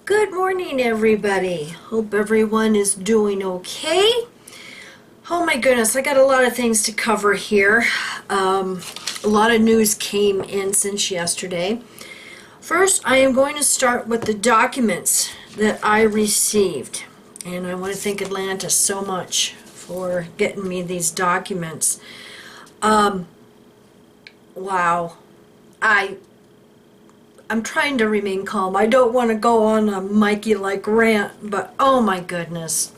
Good morning, everybody. Hope everyone is doing okay. Oh my goodness, I got a lot of things to cover here. A lot of news came in since yesterday. First, I am going to start with the documents that I received. And I want to thank Atlanta so much for getting me these documents. Wow. I'm trying to remain calm. I don't want to go on a Mikey-like rant, but oh my goodness.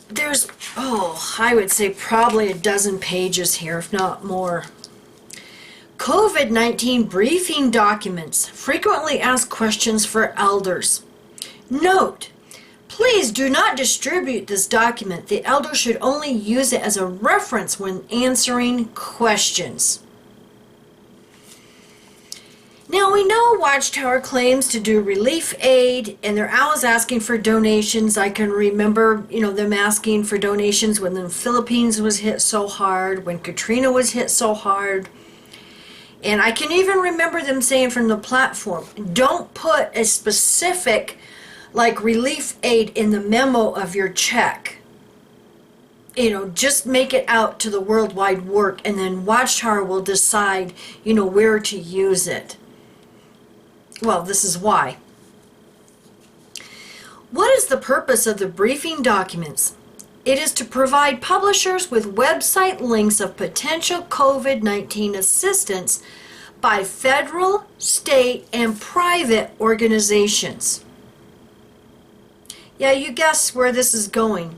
There's, I would say probably a dozen pages here, if not more. COVID-19 briefing documents. Frequently asked questions for elders. Note, please do not distribute this document. The elder should only use it as a reference when answering questions. Now we know Watchtower claims to do relief aid, and they're always asking for donations. I can remember, them asking for donations when the Philippines was hit so hard, when Katrina was hit so hard. And I can even remember them saying from the platform, don't put a specific, relief aid in the memo of your check. Just make it out to the worldwide work, and then Watchtower will decide, where to use it. Well, this is why. What is the purpose of the briefing documents? It is to provide publishers with website links of potential COVID-19 assistance by federal, state, and private organizations. Yeah, you guess where this is going.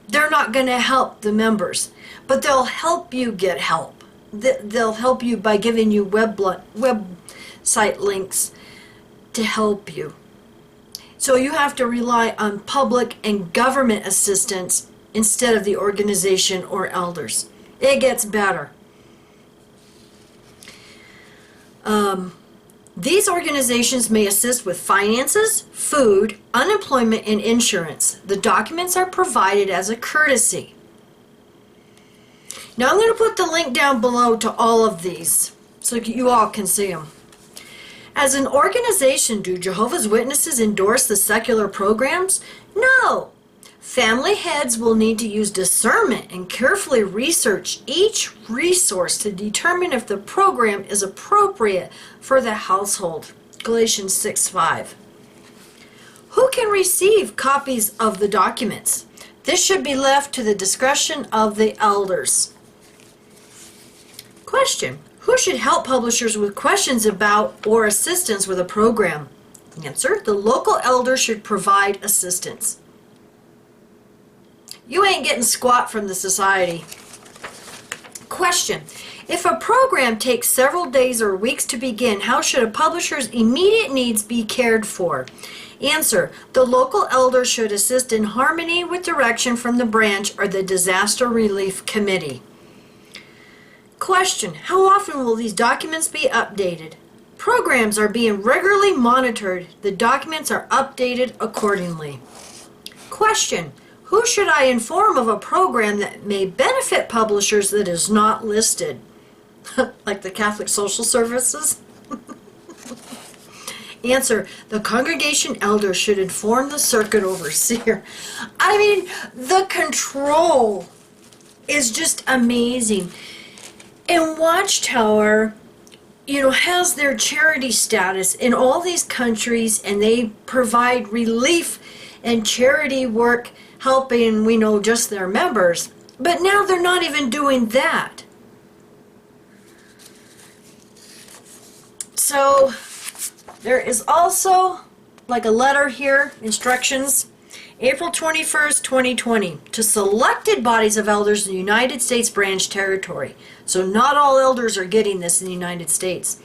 They're not going to help the members, but they'll help you get help. They'll help you by giving you website links to help you. So you have to rely on public and government assistance instead of the organization or elders. It gets better. These organizations may assist with finances, food, unemployment, and insurance. The documents are provided as a courtesy. Now I'm going to put the link down below to all of these so you all can see them. As an organization, do Jehovah's Witnesses endorse the secular programs? No. Family heads will need to use discernment and carefully research each resource to determine if the program is appropriate for the household. Galatians 6:5. Who can receive copies of the documents? This should be left to the discretion of the elders. Question. Who should help publishers with questions about or assistance with a program? Answer. The local elder should provide assistance. You ain't getting squat from the society. Question. If a program takes several days or weeks to begin, how should a publisher's immediate needs be cared for? Answer. The local elder should assist in harmony with direction from the branch or the disaster relief committee. Question. How often will these documents be updated? Programs are being regularly monitored. The documents are updated accordingly. Question. Who should I inform of a program that may benefit publishers that is not listed? Like the Catholic Social Services? Answer. The congregation elder should inform the circuit overseer. I mean, the control is just amazing. And Watchtower, has their charity status in all these countries, and they provide relief and charity work helping, we know, just their members. But now they're not even doing that. So there is also a letter here, instructions. April 21st, 2020, to selected bodies of elders in the United States branch territory. So not all elders are getting this in the United States.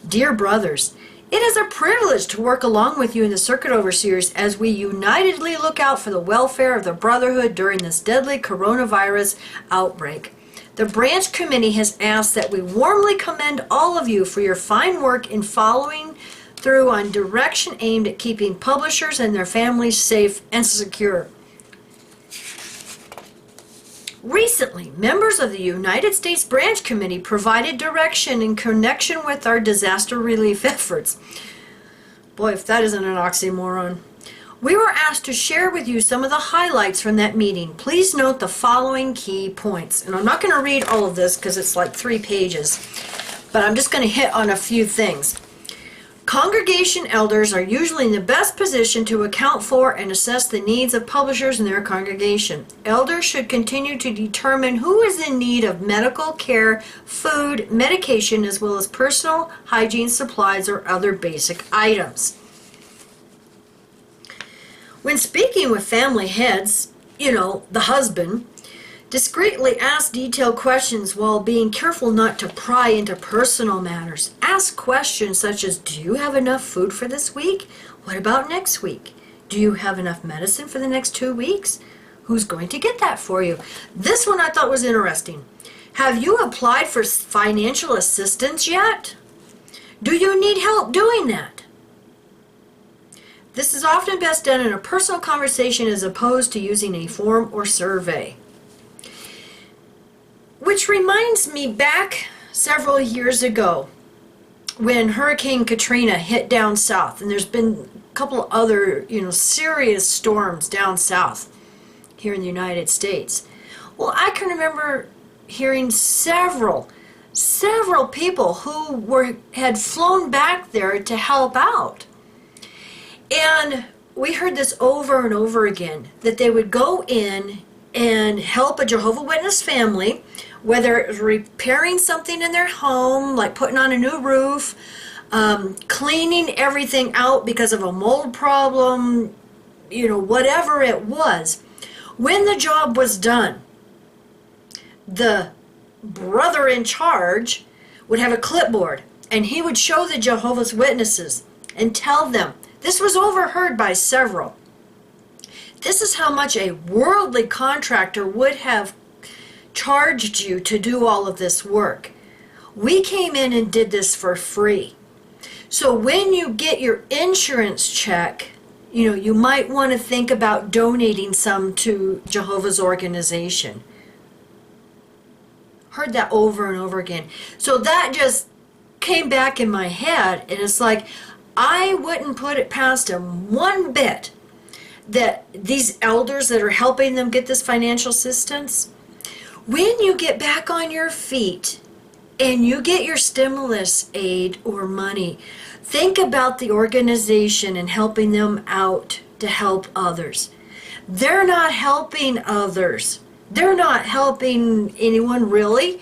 Dear brothers, it is a privilege to work along with you in the circuit overseers as we unitedly look out for the welfare of the brotherhood during this deadly coronavirus outbreak. The branch committee has asked that we warmly commend all of you for your fine work in following through on direction aimed at keeping publishers and their families safe and secure. Recently, members of the United States Branch Committee provided direction in connection with our disaster relief efforts. Boy, if that isn't an oxymoron. We were asked to share with you some of the highlights from that meeting. Please note the following key points. And I'm not going to read all of this because it's like 3 pages, but I'm just going to hit on a few things. Congregation elders are usually in the best position to account for and assess the needs of publishers in their congregation. Elders should continue to determine who is in need of medical care, food, medication, as well as personal hygiene supplies or other basic items. When speaking with family heads, the husband, discreetly ask detailed questions while being careful not to pry into personal matters. Ask questions such as, do you have enough food for this week? What about next week? Do you have enough medicine for the next 2 weeks? Who's going to get that for you? This one I thought was interesting. Have you applied for financial assistance yet? Do you need help doing that? This is often best done in a personal conversation as opposed to using a form or survey. Which reminds me back several years ago when Hurricane Katrina hit down south, and there's been a couple other, serious storms down south here in the United States. Well, I can remember hearing several people who had flown back there to help out. And we heard this over and over again, that they would go in and help a Jehovah's Witness family, whether it was repairing something in their home, like putting on a new roof, cleaning everything out because of a mold problem, whatever it was. When the job was done, the brother in charge would have a clipboard, and he would show the Jehovah's Witnesses and tell them, this was overheard by several, this is how much a worldly contractor would have charged you to do all of this work. We came in and did this for free. So when you get your insurance check, you might want to think about donating some to Jehovah's organization. Heard that over and over again. So that just came back in my head, and it's like, I wouldn't put it past them one bit that these elders that are helping them get this financial assistance, when you get back on your feet and you get your stimulus aid or money, think about the organization and helping them out to help others. They're not helping others. They're not helping anyone really.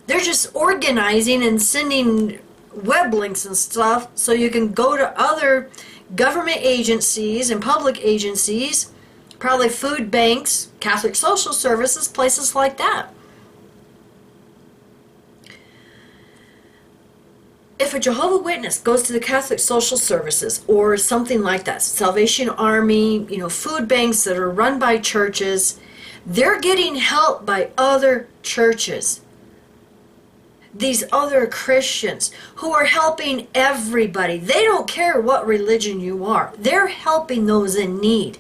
They're just organizing and sending web links and stuff so you can go to other government agencies and public agencies, probably food banks, Catholic social services, places like that. If a Jehovah's Witness goes to the Catholic social services or something like that, Salvation Army, food banks that are run by churches, they're getting help by other churches. These other Christians who are helping everybody. They don't care what religion you are. They're helping those in need.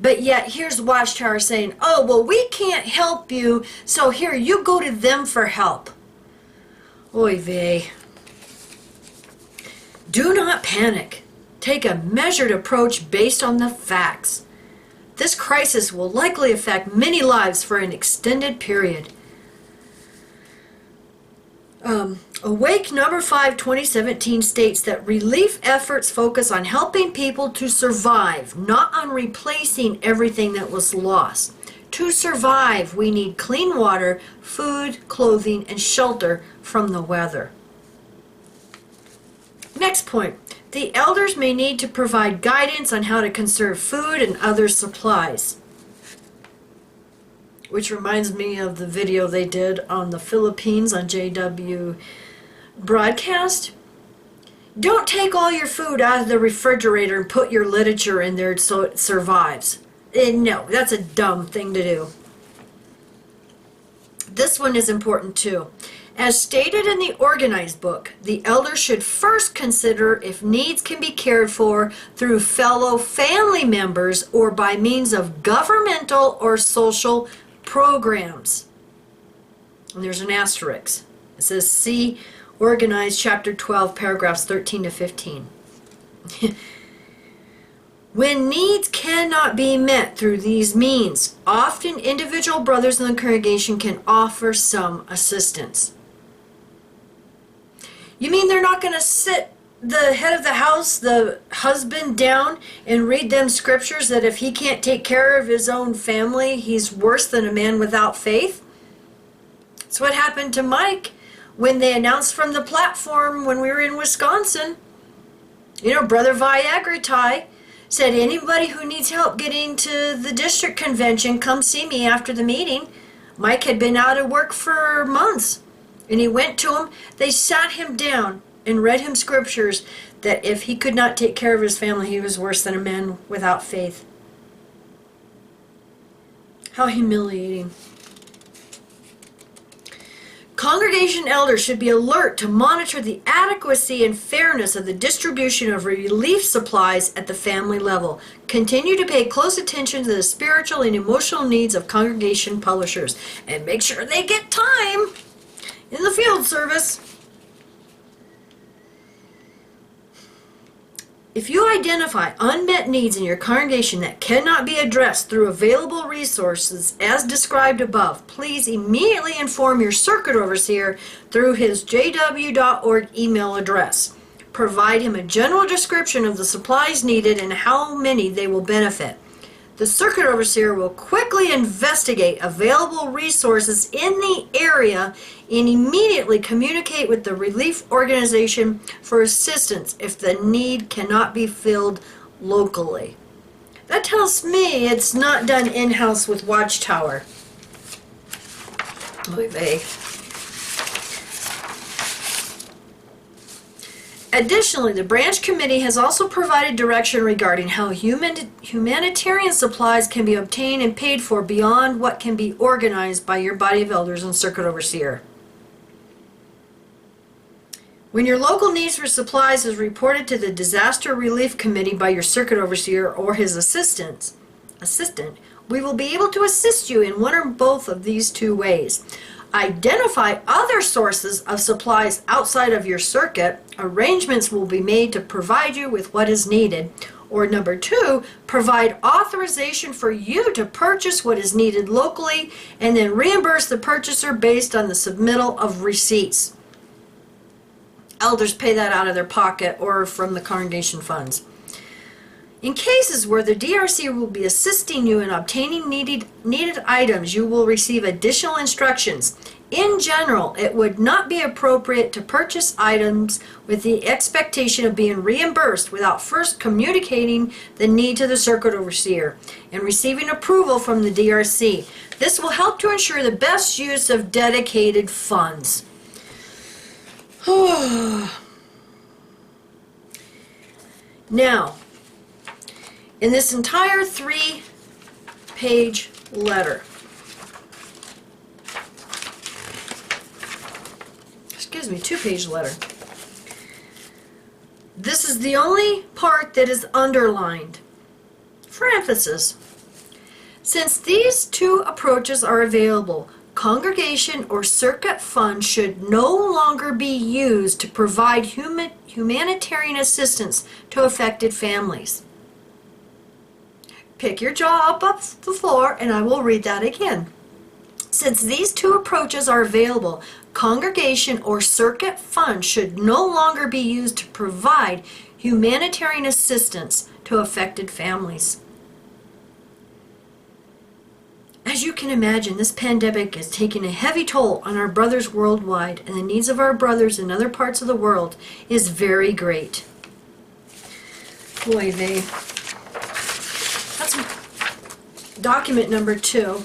But yet here's Watchtower saying, oh, well, we can't help you, so here, you go to them for help. Oy vey. Do not panic. Take a measured approach based on the facts. This crisis will likely affect many lives for an extended period. Awake number 5, 2017 states that relief efforts focus on helping people to survive, not on replacing everything that was lost. To survive, we need clean water, food, clothing, and shelter from the weather. Next point. The elders may need to provide guidance on how to conserve food and other supplies. Which reminds me of the video they did on the Philippines on JW broadcast. Don't take all your food out of the refrigerator and put your literature in there so it survives. No, that's a dumb thing to do. This one is important too. As stated in the organized book, the elder should first consider if needs can be cared for through fellow family members or by means of governmental or social programs. And there's an asterisk. It says see organized chapter 12 paragraphs 13 to 15. When needs cannot be met through these means, often individual brothers in the congregation can offer some assistance. You mean they're not going to sit the head of the house, the husband, down and read them scriptures that if he can't take care of his own family, he's worse than a man without faith? That's what happened to Mike when they announced from the platform when we were in Wisconsin. You know, Brother Viagritai said, anybody who needs help getting to the district convention, come see me after the meeting. Mike had been out of work for months, and he went to him. They sat him down and read him scriptures that if he could not take care of his family, he was worse than a man without faith. How humiliating. Congregation elders should be alert to monitor the adequacy and fairness of the distribution of relief supplies at the family level. Continue to pay close attention to the spiritual and emotional needs of congregation publishers, and make sure they get time in the field service. If you identify unmet needs in your congregation that cannot be addressed through available resources as described above, please immediately inform your circuit overseer through his jw.org email address. Provide him a general description of the supplies needed and how many they will benefit. The circuit overseer will quickly investigate available resources in the area and immediately communicate with the relief organization for assistance if the need cannot be filled locally. That tells me it's not done in-house with Watchtower. Oy vey. Additionally, the branch committee has also provided direction regarding how humanitarian supplies can be obtained and paid for beyond what can be organized by your body of elders and circuit overseer. When your local needs for supplies is reported to the disaster relief committee by your circuit overseer or his assistant, we will be able to assist you in one or both of these two ways. Identify other sources of supplies outside of your circuit. Arrangements will be made to provide you with what is needed. Or number two, provide authorization for you to purchase what is needed locally and then reimburse the purchaser based on the submittal of receipts. Elders pay that out of their pocket or from the congregation funds. In cases where the DRC will be assisting you in obtaining needed items, you will receive additional instructions. In general, it would not be appropriate to purchase items with the expectation of being reimbursed without first communicating the need to the circuit overseer and receiving approval from the DRC. This will help to ensure the best use of dedicated funds. Now, in this entire 3-page letter, excuse me, 2-page letter, this is the only part that is underlined for emphasis. Since these two approaches are available, congregation or circuit funds should no longer be used to provide humanitarian assistance to affected families. Pick your jaw up off the floor and I will read that again. Since these two approaches are available, congregation or circuit funds should no longer be used to provide humanitarian assistance to affected families. As you can imagine, this pandemic is taking a heavy toll on our brothers worldwide, and the needs of our brothers in other parts of the world is very great. Boy, that's document number 2.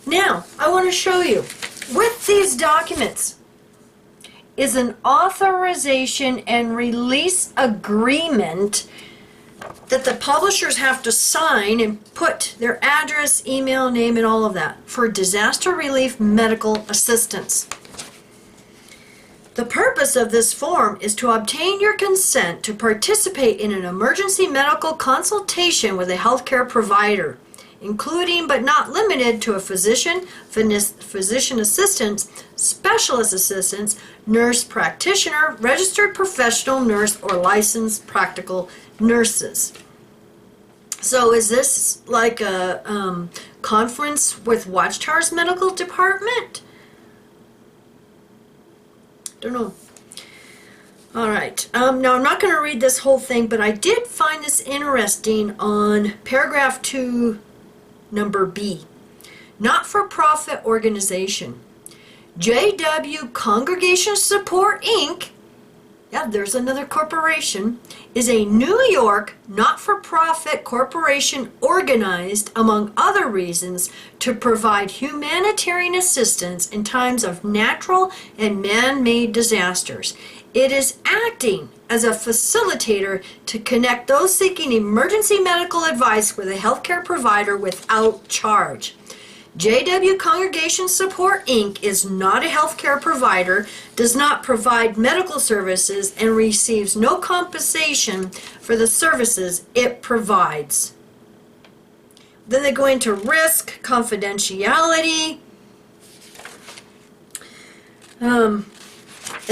Now, I want to show you, with these documents is an authorization and release agreement that the publishers have to sign and put their address, email, name, and all of that for disaster relief medical assistance. The purpose of this form is to obtain your consent to participate in an emergency medical consultation with a healthcare provider, including but not limited to a physician, physician assistant, specialist assistants, nurse practitioner, registered professional nurse, or licensed practical nurses. So is this like a conference with Watchtower's medical department? Don't know. All right. Now, I'm not going to read this whole thing, but I did find this interesting on paragraph 2, number B. Not-for-profit organization. JW Congregation Support, Inc., yeah, there's another corporation, is a New York not-for-profit corporation organized, among other reasons, to provide humanitarian assistance in times of natural and man-made disasters. It is acting as a facilitator to connect those seeking emergency medical advice with a healthcare provider without charge. JW Congregation Support, Inc. is not a healthcare provider, does not provide medical services, and receives no compensation for the services it provides. Then they go into risk, confidentiality, and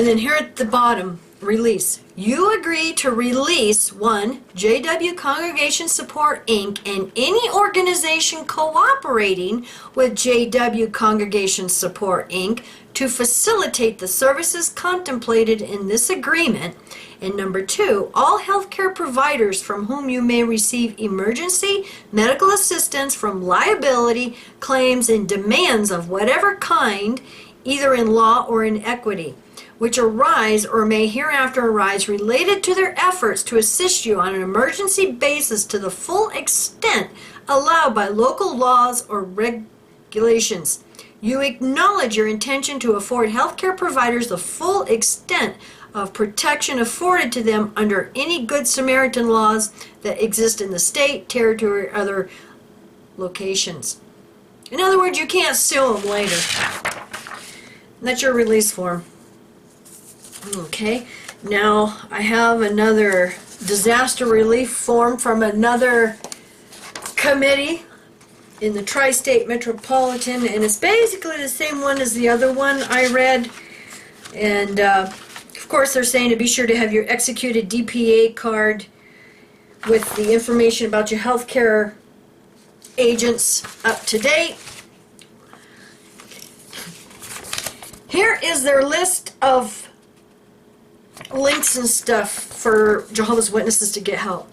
then here at the bottom, release. You agree to release 1. JW Congregation Support, Inc. and any organization cooperating with JW Congregation Support, Inc. to facilitate the services contemplated in this agreement. And number 2, all healthcare providers from whom you may receive emergency medical assistance from liability, claims, and demands of whatever kind, either in law or in equity, which arise or may hereafter arise related to their efforts to assist you on an emergency basis to the full extent allowed by local laws or regulations. You acknowledge your intention to afford healthcare providers the full extent of protection afforded to them under any Good Samaritan laws that exist in the state, territory, or other locations. In other words, you can't sue them later. And that's your release form. Okay, now I have another disaster relief form from another committee in the Tri-State Metropolitan, and it's basically the same one as the other one I read. And of course they're saying to be sure to have your executed DPA card with the information about your healthcare agents up to date. Here is their list of links and stuff for Jehovah's Witnesses to get help.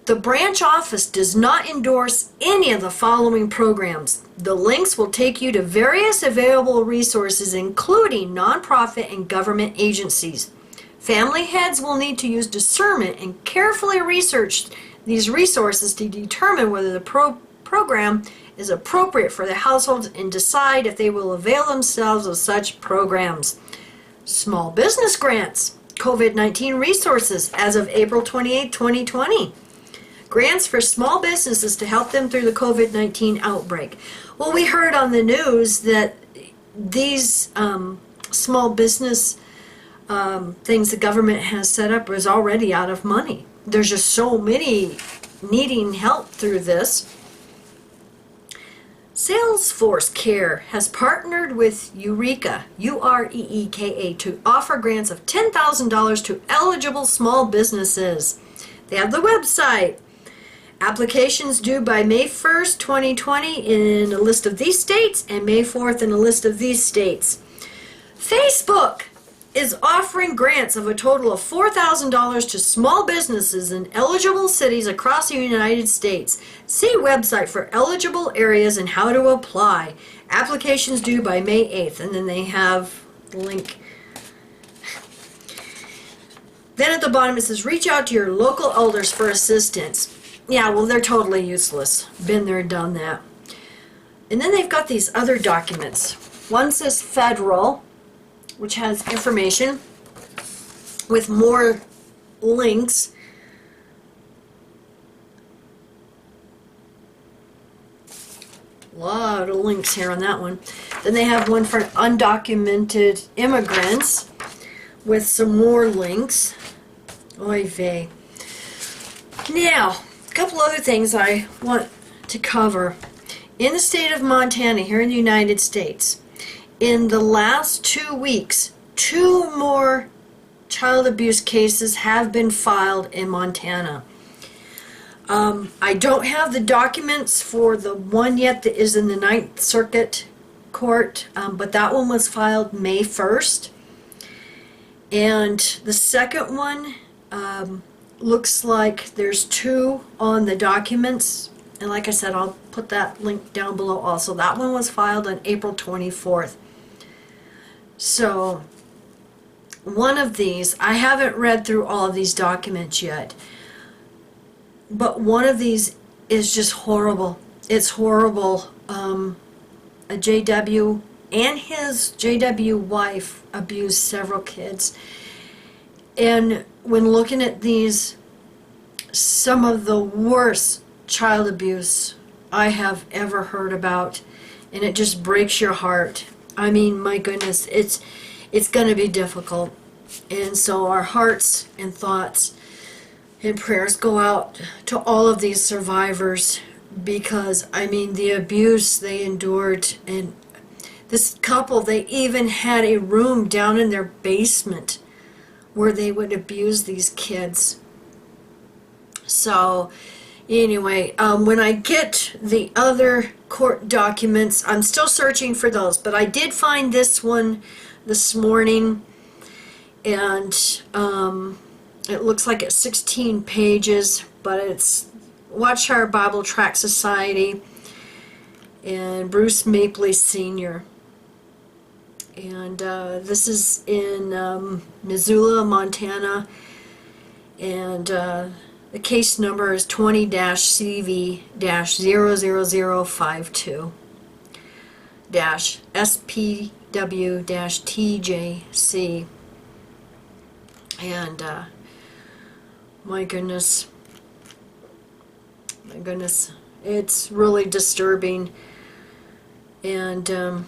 The branch office does not endorse any of the following programs. The links will take you to various available resources, including nonprofit and government agencies. Family heads will need to use discernment and carefully research these resources to determine whether the program is appropriate for the households and decide if they will avail themselves of such programs. Small business grants, COVID-19 resources as of April 28, 2020. Grants for small businesses to help them through the COVID-19 outbreak. Well, we heard on the news that these small business things the government has set up is already out of money. There's just so many needing help through this. Salesforce Care has partnered with Eureka, U-R-E-E-K-A, to offer grants of $10,000 to eligible small businesses. They have the website. Applications due by May 1st, 2020 in a list of these states, and May 4th in a list of these states. Facebook is offering grants of a total of $4,000 to small businesses in eligible cities across the United States. See website for eligible areas and how to apply. Applications due by May 8th, and then they have the link. Then at the bottom it says, reach out to your local elders for assistance. Yeah, well, they're totally useless. Been there, done that. And then they've got these other documents. One says federal, which has information with more links. A lot of links here on that one. Then they have one for undocumented immigrants with some more links. Oy vey. Now, a couple other things I want to cover. In the state of Montana, here in the United States, in the last 2 weeks, 2 more child abuse cases have been filed in Montana. I don't have the documents for the one yet that is in the Ninth Circuit Court, but that one was filed May 1st. And the second one looks like there's 2 on the documents. And like I said, I'll put that link down below also. That one was filed on April 24th. So, one of these, I haven't read through all of these documents yet, but one of these is just horrible. It's horrible. A JW and his JW wife abused several kids. And when looking at these, some of the worst child abuse I have ever heard about, and it just breaks your heart. I mean, my goodness, it's going to be difficult. And so our hearts and thoughts and prayers go out to all of these survivors, because, I mean, the abuse they endured. And this couple, they even had a room down in their basement where they would abuse these kids. So, anyway, when I get the other court documents, I'm still searching for those, but I did find this one this morning, and it looks like it's 16 pages, but it's Watchtower Bible Tract Society and Bruce Mapley Sr. And this is in Missoula, Montana, and the case number is 20-CV-00052-SPW-TJC. And my goodness, it's really disturbing. And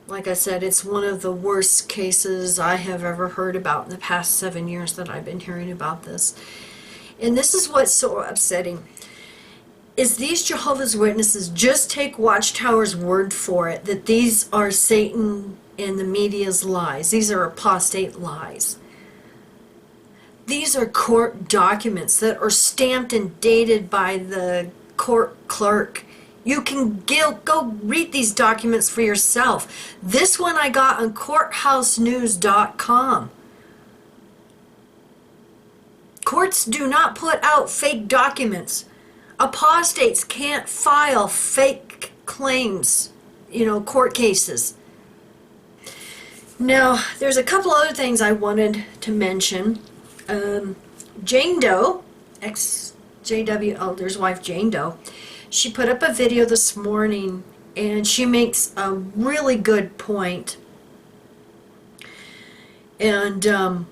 like I said, it's one of the worst cases I have ever heard about in the past 7 years that I've been hearing about this. And this is what's so upsetting, is these Jehovah's Witnesses just take Watchtower's word for it, that these are Satan and the media's lies. These are apostate lies. These are court documents that are stamped and dated by the court clerk. You can go read these documents for yourself. This one I got on courthousenews.com. Courts do not put out fake documents. Apostates can't file fake claims, court cases. Now, there's a couple other things I wanted to mention. Jane Doe, ex-JW Elder's wife Jane Doe, she put up a video this morning, and she makes a really good point. And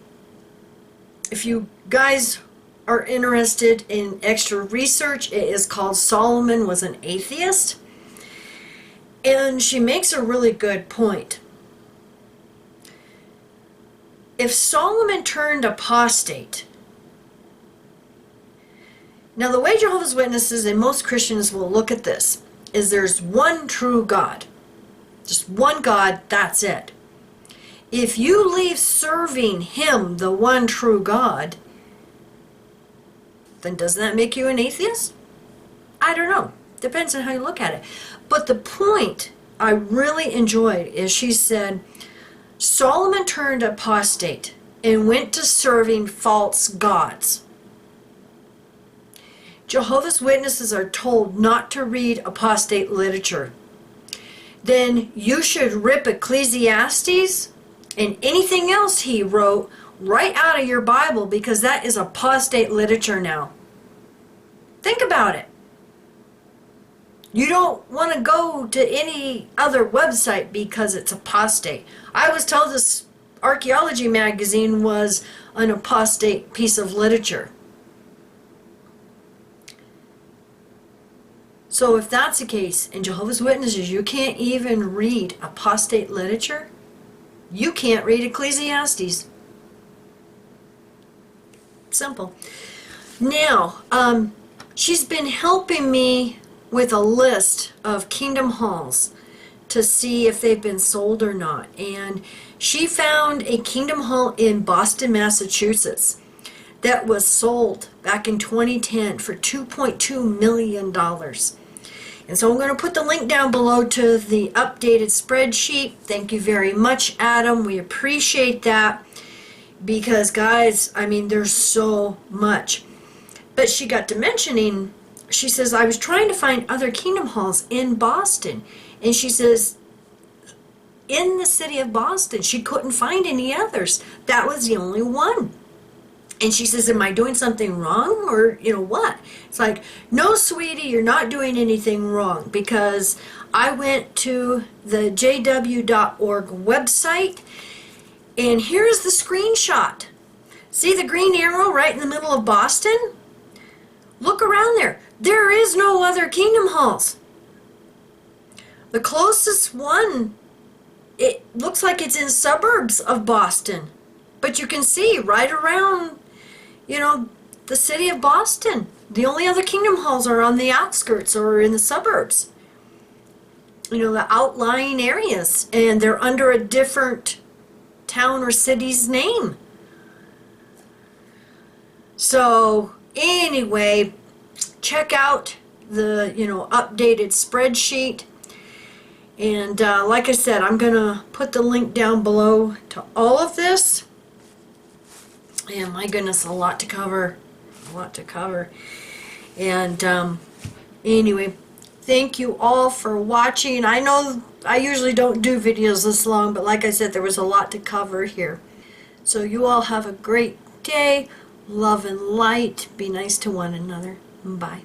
if you guys are interested in extra research, it is called Solomon Was an Atheist. And she makes a really good point. If Solomon turned apostate, now the way Jehovah's Witnesses and most Christians will look at this is there's one true God. Just one God, that's it. If you leave serving Him, the one true God, then doesn't that make you an atheist? I don't know. Depends on how you look at it. But the point I really enjoyed is she said, Solomon turned apostate and went to serving false gods. Jehovah's Witnesses are told not to read apostate literature. Then you should rip Ecclesiastes and anything else he wrote right out of your Bible, because that is apostate literature now. Think about it. You don't want to go to any other website because it's apostate. I was told this archaeology magazine was an apostate piece of literature. So if that's the case, in Jehovah's Witnesses, you can't even read apostate literature. You can't read Ecclesiastes. Simple. Now, She's been helping me with a list of kingdom halls to see if they've been sold or not. And she found a kingdom hall in Boston, Massachusetts that was sold back in 2010 for $2.2 million. And so I'm going to put the link down below to the updated spreadsheet. Thank you very much, Adam. We appreciate that because, guys, I mean, there's so much. But she got to mentioning, she says, I was trying to find other kingdom halls in Boston. And she says, in the city of Boston, she couldn't find any others. That was the only one. And she says, am I doing something wrong, or what? It's like, no, sweetie, you're not doing anything wrong, because I went to the jw.org website, and here's the screenshot. See the green arrow right in the middle of Boston? Look around there. There is no other kingdom halls. The closest one, it looks like it's in suburbs of Boston. But you can see right around, the city of Boston. The only other kingdom halls are on the outskirts or in the suburbs. The outlying areas. And they're under a different town or city's name. So, anyway, check out the, updated spreadsheet. And like I said, I'm going to put the link down below to all of this. And my goodness, a lot to cover. And anyway, thank you all for watching. I know I usually don't do videos this long, but like I said, there was a lot to cover here. So you all have a great day. Love and light. Be nice to one another. Bye.